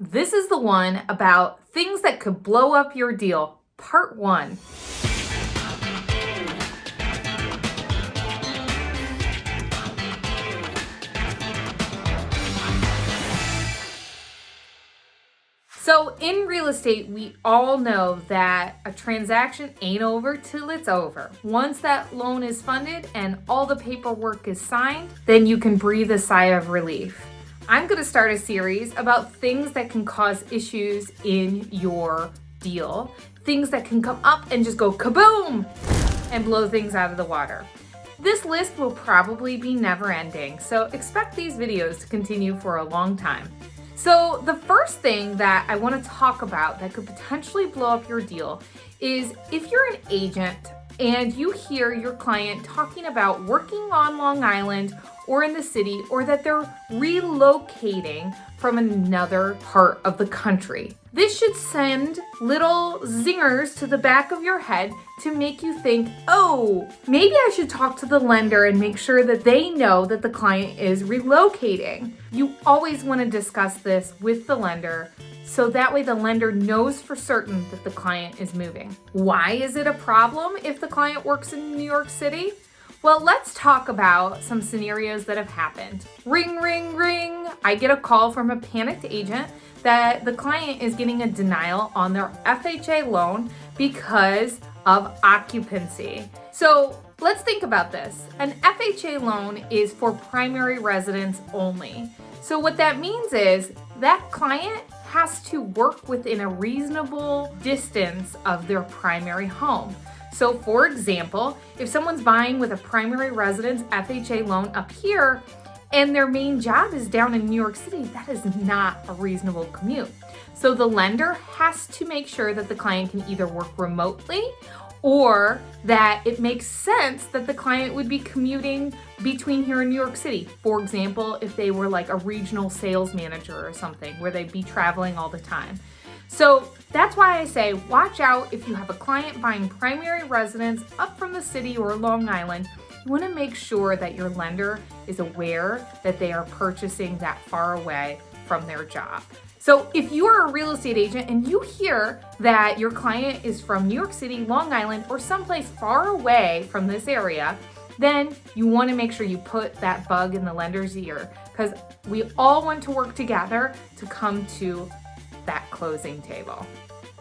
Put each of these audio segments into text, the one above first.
This is the one about things that could blow up your deal, part 1. So in real estate, we all know that a transaction ain't over till it's over. Once that loan is funded and all the paperwork is signed, then you can breathe a sigh of relief. I'm going to start a series about things that can cause issues in your deal, things that can come up and just go kaboom and blow things out of the water. This list will probably be never ending, so expect these videos to continue for a long time. So the first thing that I want to talk about that could potentially blow up your deal is if you're an agent and you hear your client talking about working on Long Island or in the city, or that they're relocating from another part of the country. This should send little zingers to the back of your head to make you think, oh, maybe I should talk to the lender and make sure that they know that the client is relocating. You always want to discuss this with the lender, so that way the lender knows for certain that the client is moving. Why is it a problem if the client works in New York City? Well, let's talk about some scenarios that have happened. Ring, ring, ring. I get a call from a panicked agent that the client is getting a denial on their FHA loan because of occupancy. So let's think about this. An FHA loan is for primary residence only. So what that means is that client has to work within a reasonable distance of their primary home. So for example, if someone's buying with a primary residence FHA loan up here and their main job is down in New York City, that is not a reasonable commute. So the lender has to make sure that the client can either work remotely or that it makes sense that the client would be commuting between here and New York City. For example, if they were like a regional sales manager or something where they'd be traveling all the time. So that's why I say watch out if you have a client buying primary residence up from the city or Long Island. You want to make sure that your lender is aware that they are purchasing that far away from their job. So if you are a real estate agent and you hear that your client is from New York City, Long Island, or someplace far away from this area, then you want to make sure you put that bug in the lender's ear, because we all want to work together to come to that closing table.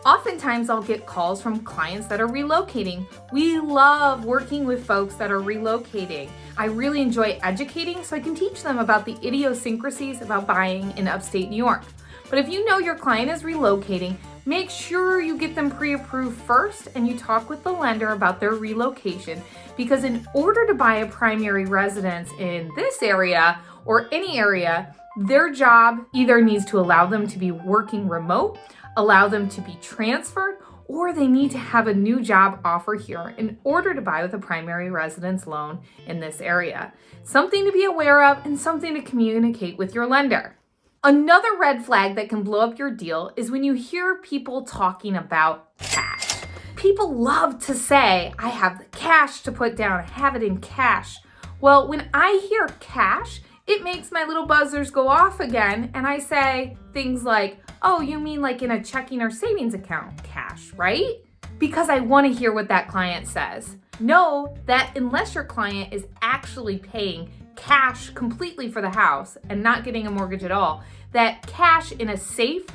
Oftentimes I'll get calls from clients that are relocating. We love working with folks that are relocating. I really enjoy educating so I can teach them about the idiosyncrasies about buying in upstate New York. But if you know your client is relocating, make sure you get them pre-approved first and you talk with the lender about their relocation, because in order to buy a primary residence in this area or any area, their job either needs to allow them to be working remote, allow them to be transferred, or they need to have a new job offer here in order to buy with a primary residence loan in this area. Something to be aware of and something to communicate with your lender. Another red flag that can blow up your deal is when you hear people talking about cash. People love to say, I have the cash to put down, I have it in cash. Well, when I hear cash, it makes my little buzzers go off again, and I say things like, oh, you mean like in a checking or savings account cash, right? Because I want to hear what that client says. Know that unless your client is actually paying cash completely for the house and not getting a mortgage at all, that cash in a safe,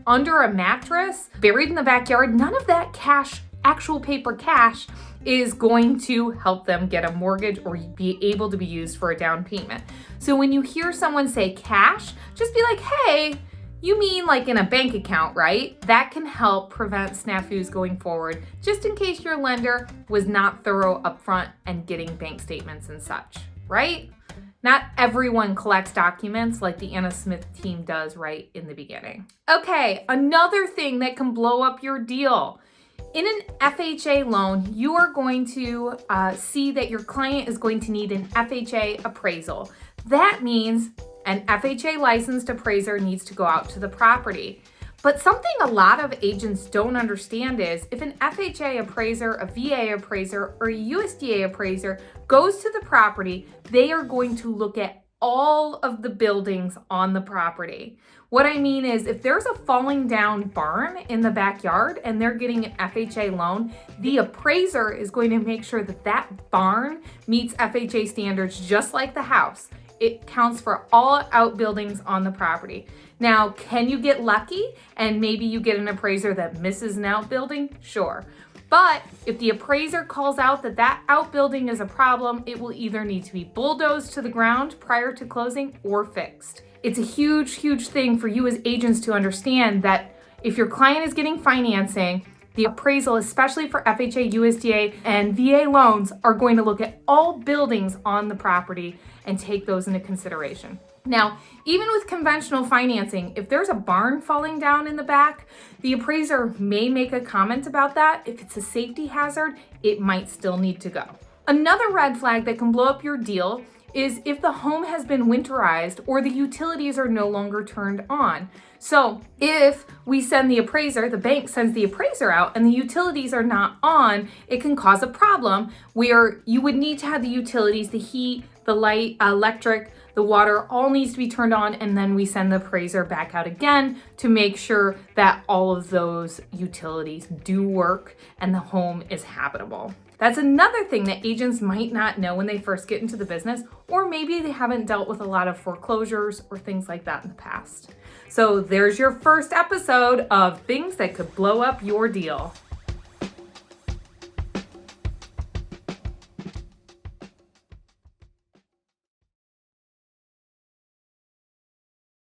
under a mattress, buried in the backyard, none of that cash, actual paper cash, is going to help them get a mortgage or be able to be used for a down payment. So when you hear someone say cash, just be like, hey, you mean like in a bank account, right? That can help prevent snafus going forward, just in case your lender was not thorough upfront and getting bank statements and such, right? Not everyone collects documents like the Anna Smith team does right in the beginning. Okay, another thing that can blow up your deal. In an FHA loan, you are going to see that your client is going to need an FHA appraisal. That means an FHA licensed appraiser needs to go out to the property. But something a lot of agents don't understand is if an FHA appraiser, a VA appraiser, or a USDA appraiser goes to the property, they are going to look at all of the buildings on the property. What I mean is if there's a falling down barn in the backyard and they're getting an FHA loan, the appraiser is going to make sure that that barn meets FHA standards just like the house. It counts for all outbuildings on the property. Now, can you get lucky and maybe you get an appraiser that misses an outbuilding? Sure. But if the appraiser calls out that that outbuilding is a problem, it will either need to be bulldozed to the ground prior to closing or fixed. It's a huge, huge thing for you as agents to understand that if your client is getting financing, the appraisal, especially for FHA, USDA, and VA loans, are going to look at all buildings on the property and take those into consideration. Now, even with conventional financing, if there's a barn falling down in the back, the appraiser may make a comment about that. If it's a safety hazard, it might still need to go. Another red flag that can blow up your deal is if the home has been winterized or the utilities are no longer turned on. So if we send the appraiser, the bank sends the appraiser out and the utilities are not on, it can cause a problem where you would need to have the utilities, the heat, the light, electric, the water all needs to be turned on, and then we send the appraiser back out again to make sure that all of those utilities do work and the home is habitable. That's another thing that agents might not know when they first get into the business, or maybe they haven't dealt with a lot of foreclosures or things like that in the past. So there's your first episode of things that could blow up your deal.